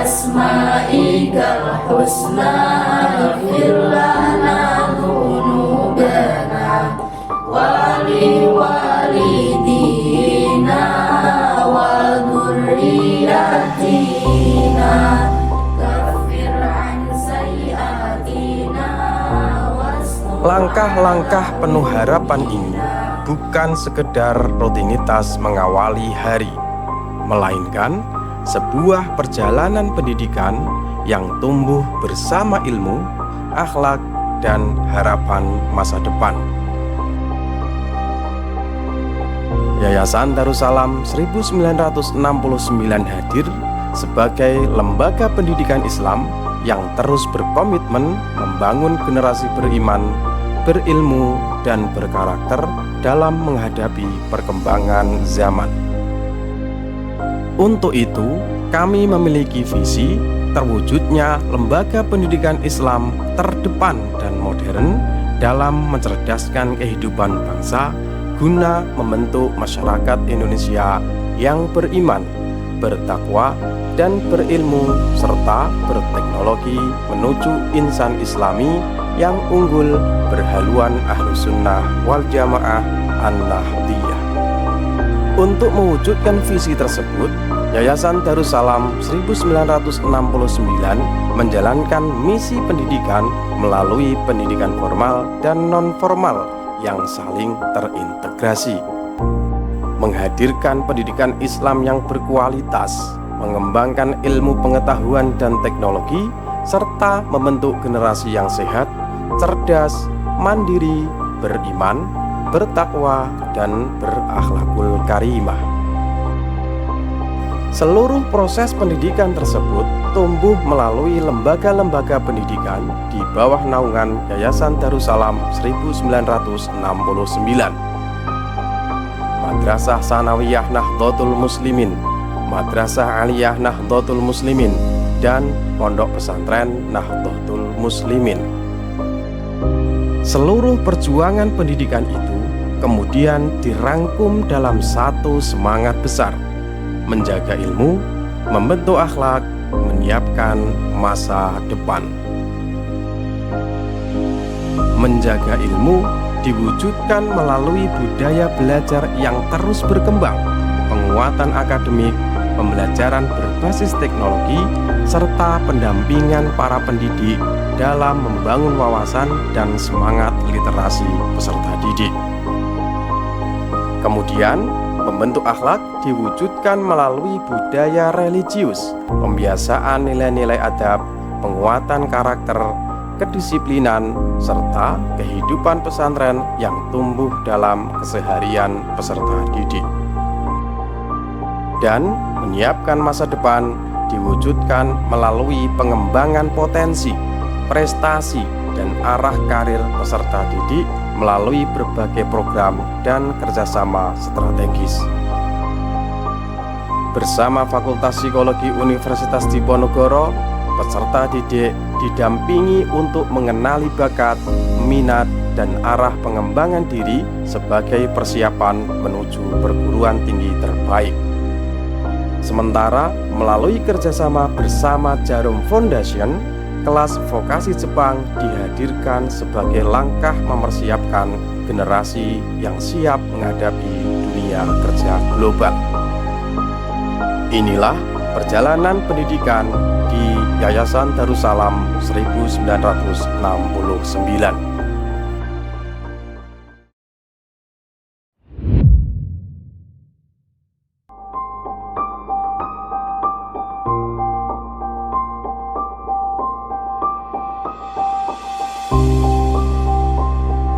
asma'ikal husna ighfir lana dhunubana wali walidina wa dzurriyyatina kaffir an sayyi'atina. Langkah-langkah penuh harapan ini bukan sekedar rutinitas mengawali hari, melainkan sebuah perjalanan pendidikan yang tumbuh bersama ilmu, akhlak, dan harapan masa depan. Yayasan Darussalam 1969 hadir sebagai lembaga pendidikan Islam yang terus berkomitmen membangun generasi beriman, berilmu, dan berkarakter dalam menghadapi perkembangan zaman. Untuk itu, kami memiliki visi terwujudnya lembaga pendidikan Islam terdepan dan modern dalam mencerdaskan kehidupan bangsa guna membentuk masyarakat Indonesia yang beriman, bertakwa, dan berilmu serta berteknologi menuju insan Islami yang unggul berhaluan Ahlus Sunnah wal Jamaah An-Nahdiyah. Untuk mewujudkan visi tersebut, Yayasan Darussalam 1969 menjalankan misi pendidikan melalui pendidikan formal dan non-formal yang saling terintegrasi, menghadirkan pendidikan Islam yang berkualitas, mengembangkan ilmu pengetahuan dan teknologi, serta membentuk generasi yang sehat, cerdas, mandiri, beriman, bertakwa, dan berakhlakul karimah. Seluruh proses pendidikan tersebut tumbuh melalui lembaga-lembaga pendidikan di bawah naungan Yayasan Darussalam 1969. Madrasah Sanawiyah Nahdlatul Muslimin, Madrasah Aliyah Nahdlatul Muslimin, dan Pondok Pesantren Nahdlatul Muslimin. Seluruh perjuangan pendidikan itu kemudian dirangkum dalam satu semangat besar: menjaga ilmu, membentuk akhlak, menyiapkan masa depan. Menjaga ilmu diwujudkan melalui budaya belajar yang terus berkembang, penguatan akademik, pembelajaran berbasis teknologi, serta pendampingan para pendidik dalam membangun wawasan dan semangat literasi peserta didik. Kemudian, membentuk akhlak diwujudkan melalui budaya religius, pembiasaan nilai-nilai adab, penguatan karakter, kedisiplinan, serta kehidupan pesantren yang tumbuh dalam keseharian peserta didik. Dan menyiapkan masa depan diwujudkan melalui pengembangan potensi, prestasi, dan arah karir peserta didik melalui berbagai program dan kerjasama strategis. Bersama Fakultas Psikologi Universitas Diponegoro, peserta didik didampingi untuk mengenali bakat, minat, dan arah pengembangan diri sebagai persiapan menuju perguruan tinggi terbaik. Sementara melalui kerjasama bersama Jarum Foundation, kelas vokasi Jepang dihadirkan sebagai langkah mempersiapkan generasi yang siap menghadapi dunia kerja global. Inilah perjalanan pendidikan di Yayasan Darussalam 1969.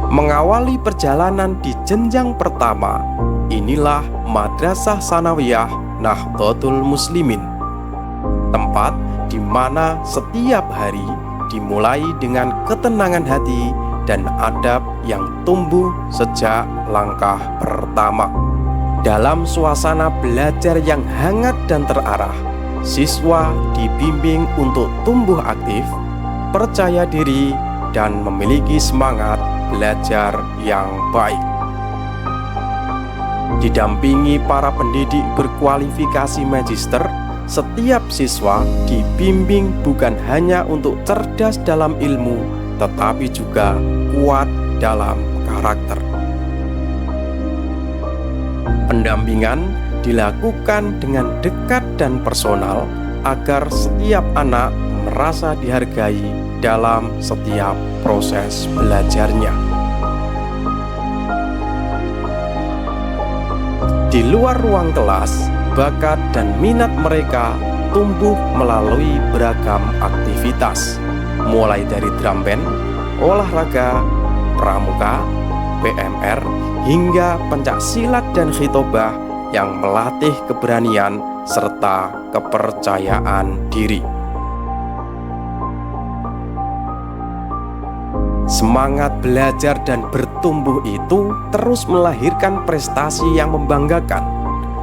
Mengawali perjalanan di jenjang pertama, inilah Madrasah Sanawiyah Nahdlatul Muslimin, tempat di mana setiap hari dimulai dengan ketenangan hati dan adab yang tumbuh sejak langkah pertama. Dalam suasana belajar yang hangat dan terarah, siswa dibimbing untuk tumbuh aktif, percaya diri, dan memiliki semangat belajar yang baik. Didampingi para pendidik berkualifikasi magister, setiap siswa dibimbing bukan hanya untuk cerdas dalam ilmu, tetapi juga kuat dalam karakter. Pendampingan dilakukan dengan dekat dan personal agar setiap anak merasa dihargai dalam setiap proses belajarnya. Di luar ruang kelas, bakat dan minat mereka tumbuh melalui beragam aktivitas, mulai dari drum band, olahraga, pramuka, PMR, hingga pencak silat dan khitobah yang melatih keberanian serta kepercayaan diri. Semangat belajar dan bertumbuh itu terus melahirkan prestasi yang membanggakan.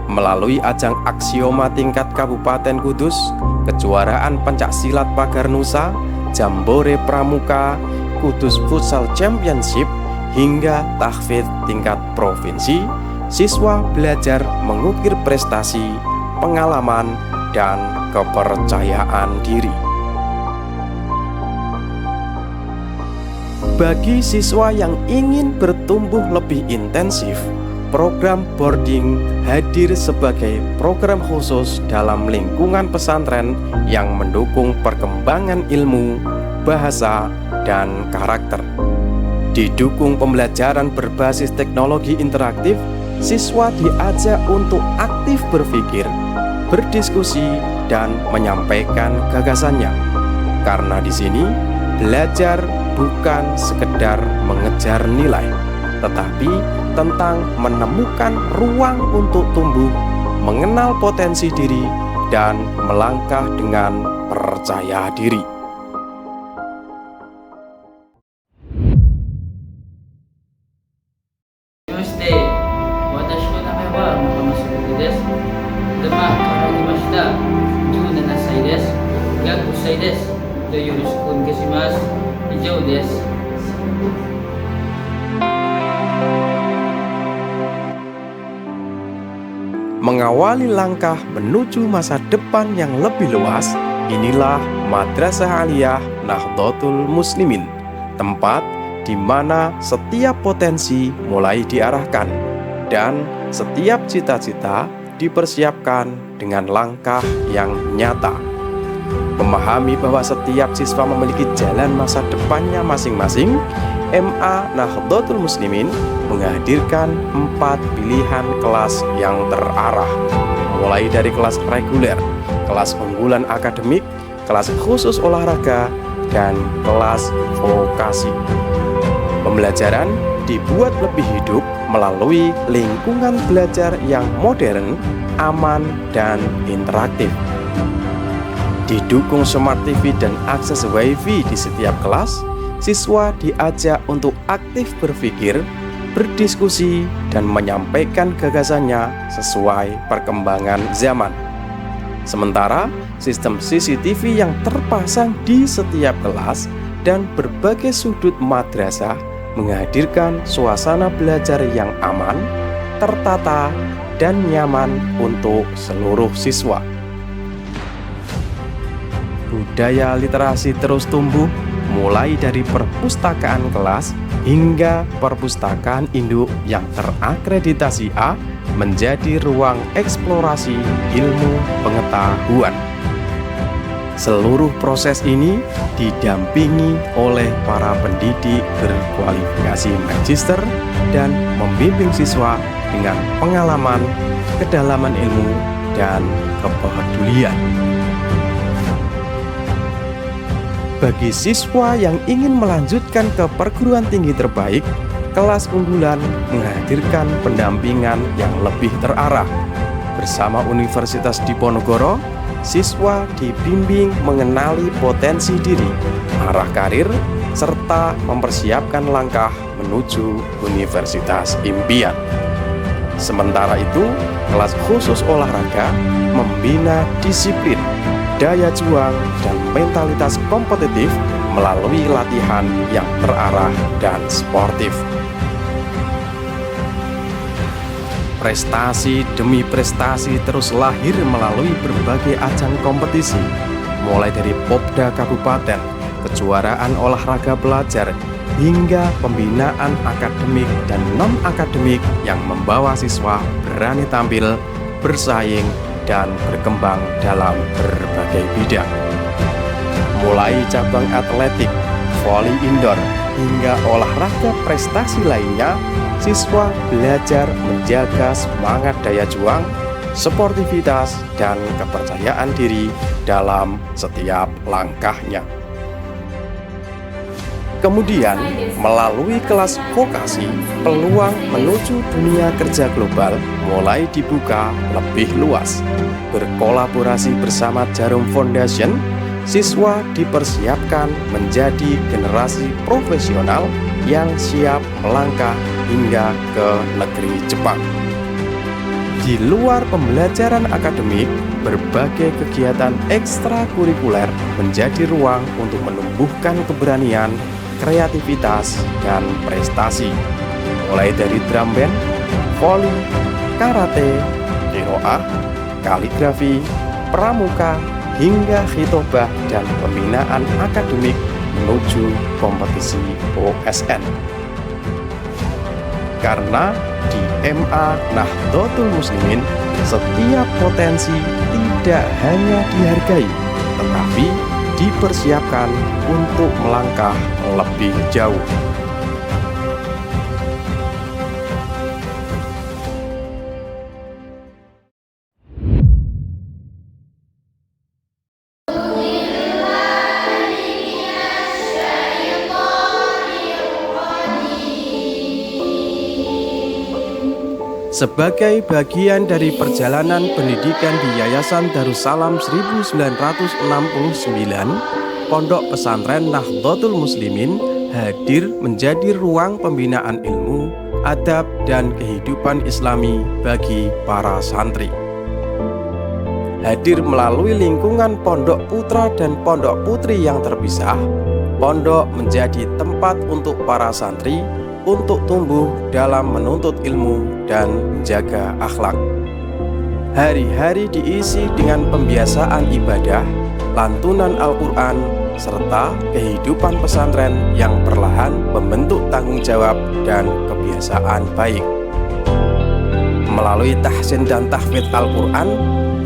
Melalui ajang aksioma tingkat Kabupaten Kudus, kejuaraan pencak silat Pagar Nusa, Jambore Pramuka, Kudus Futsal Championship, hingga tahfidz tingkat provinsi, siswa belajar mengukir prestasi, pengalaman, dan kepercayaan diri. Bagi siswa yang ingin bertumbuh lebih intensif, program boarding hadir sebagai program khusus dalam lingkungan pesantren yang mendukung perkembangan ilmu, bahasa, dan karakter. Didukung pembelajaran berbasis teknologi interaktif, siswa diajak untuk aktif berpikir, berdiskusi, dan menyampaikan gagasannya. Karena di sini, belajar bukan sekedar mengejar nilai, tetapi tentang menemukan ruang untuk tumbuh, mengenal potensi diri, dan melangkah dengan percaya diri. Namaste. Watashi no name wa Muhammad desu. Dama kawarimashita. 17 歳です。約5歳です。よろしくお願いします。以上です。Mengawali langkah menuju masa depan yang lebih luas, inilah Madrasah Aliyah Nahdlatul Muslimin, tempat di mana setiap potensi mulai diarahkan dan setiap cita-cita dipersiapkan dengan langkah yang nyata. Memahami bahwa setiap siswa memiliki jalan masa depannya masing-masing, MA Nahdlatul Muslimin menghadirkan 4 pilihan kelas yang terarah, mulai dari kelas reguler, kelas unggulan akademik, kelas khusus olahraga, dan kelas vokasi. Pembelajaran dibuat lebih hidup melalui lingkungan belajar yang modern, aman, dan interaktif. Didukung Smart TV dan akses WiFi di setiap kelas, siswa diajak untuk aktif berpikir, berdiskusi, dan menyampaikan gagasannya sesuai perkembangan zaman. Sementara, sistem CCTV yang terpasang di setiap kelas dan berbagai sudut madrasah menghadirkan suasana belajar yang aman, tertata, dan nyaman untuk seluruh siswa. Budaya literasi terus tumbuh, mulai dari perpustakaan kelas hingga perpustakaan induk yang terakreditasi A menjadi ruang eksplorasi ilmu pengetahuan. Seluruh proses ini didampingi oleh para pendidik berkualifikasi magister dan membimbing siswa dengan pengalaman, kedalaman ilmu, dan kepedulian. Bagi siswa yang ingin melanjutkan ke perguruan tinggi terbaik, kelas unggulan menghadirkan pendampingan yang lebih terarah. Bersama Universitas Diponegoro, siswa dibimbing mengenali potensi diri, arah karir, serta mempersiapkan langkah menuju universitas impian. Sementara itu, kelas khusus olahraga membina disiplin, daya juang, dan mentalitas kompetitif melalui latihan yang terarah dan sportif. Prestasi demi prestasi terus lahir melalui berbagai ajang kompetisi, mulai dari Popda Kabupaten, kejuaraan olahraga pelajar, hingga pembinaan akademik dan non-akademik yang membawa siswa berani tampil, bersaing, dan berkembang dalam berbagai bidang. Mulai cabang atletik, voli indoor, hingga olahraga prestasi lainnya, siswa belajar menjaga semangat daya juang, sportivitas, dan kepercayaan diri dalam setiap langkahnya. Kemudian, melalui kelas vokasi, peluang menuju dunia kerja global mulai dibuka lebih luas. Berkolaborasi bersama Jarum Foundation, siswa dipersiapkan menjadi generasi profesional yang siap melangkah hingga ke negeri Jepang. Di luar pembelajaran akademik, berbagai kegiatan ekstrakurikuler menjadi ruang untuk menumbuhkan keberanian, kreativitas, dan prestasi. Mulai dari drum band, voli, karate, qiraah, kaligrafi, pramuka, hingga khitobah dan pembinaan akademik menuju kompetisi OSN. Karena di MA Nahdlatul Muslimin, setiap potensi tidak hanya dihargai, tetapi dipersiapkan untuk melangkah lebih jauh. Sebagai bagian dari perjalanan pendidikan di Yayasan Darussalam 1969, Pondok Pesantren Nahdlatul Muslimin hadir menjadi ruang pembinaan ilmu, adab, dan kehidupan Islami bagi para santri. Hadir melalui lingkungan pondok putra dan pondok putri yang terpisah, pondok menjadi tempat untuk para santri untuk tumbuh dalam menuntut ilmu dan menjaga akhlak. Hari-hari diisi dengan pembiasaan ibadah, lantunan Al-Quran, serta kehidupan pesantren yang perlahan membentuk tanggung jawab dan kebiasaan baik. Melalui tahsin dan tahfidz Al-Quran,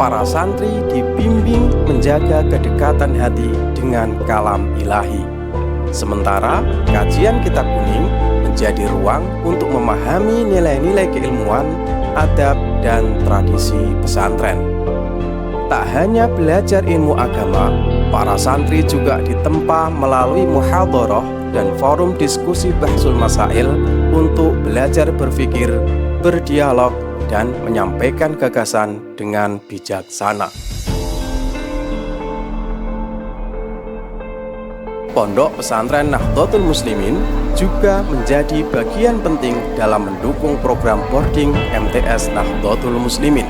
para santri dibimbing menjaga kedekatan hati dengan kalam ilahi. Sementara kajian kitab kuning menjadi ruang untuk memahami nilai-nilai keilmuan, adab, dan tradisi pesantren. Tak hanya belajar ilmu agama, para santri juga ditempa melalui muhadharah dan forum diskusi bahsul masail untuk belajar berpikir, berdialog, dan menyampaikan gagasan dengan bijaksana. Pondok Pesantren Nahdlatul Muslimin juga menjadi bagian penting dalam mendukung program boarding MTS Nahdlatul Muslimin.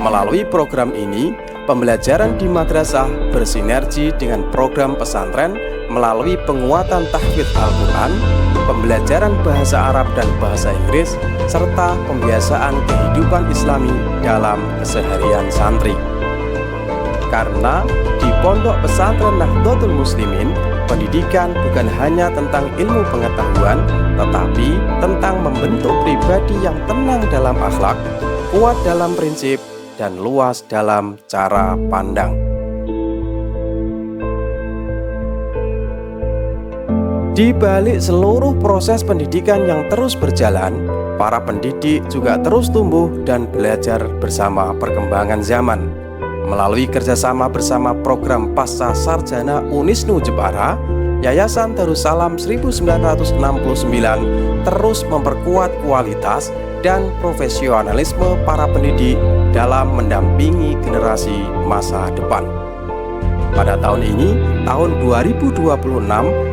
Melalui program ini, pembelajaran di madrasah bersinergi dengan program pesantren melalui penguatan tahfidz Al-Quran, pembelajaran bahasa Arab dan bahasa Inggris, serta pembiasaan kehidupan Islami dalam keseharian santri. Karena di Pondok Pesantren Nahdlatul Muslimin, pendidikan bukan hanya tentang ilmu pengetahuan, tetapi tentang membentuk pribadi yang tenang dalam akhlak, kuat dalam prinsip, dan luas dalam cara pandang. Di balik seluruh proses pendidikan yang terus berjalan, para pendidik juga terus tumbuh dan belajar bersama perkembangan zaman. Melalui kerjasama bersama program Pasca Sarjana Unisnu Jepara, Yayasan Darussalam 1969 terus memperkuat kualitas dan profesionalisme para pendidik dalam mendampingi generasi masa depan. Pada tahun ini, tahun 2026,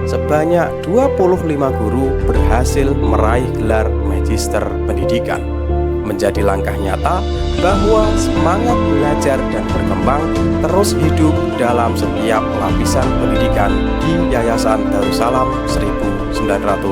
sebanyak 25 guru berhasil meraih gelar Magister Pendidikan. Menjadi langkah nyata bahwa semangat belajar dan berkembang terus hidup dalam setiap lapisan pendidikan di Yayasan Darussalam 1969.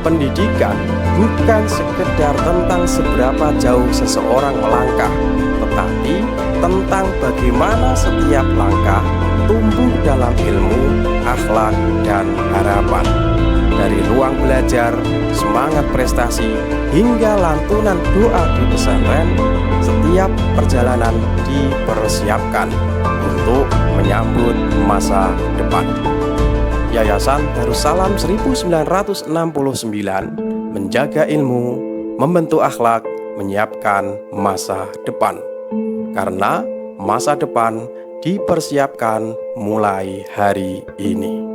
Pendidikan bukan sekedar tentang seberapa jauh seseorang melangkah, tetapi tentang bagaimana setiap langkah tumbuh dalam ilmu, akhlak, dan harapan. Dari ruang belajar, semangat prestasi, hingga lantunan doa di pesantren, setiap perjalanan dipersiapkan untuk menyambut masa depan. Yayasan Darussalam 1969 menjaga ilmu, membentuk akhlak, menyiapkan masa depan. Karena masa depan dipersiapkan mulai hari ini.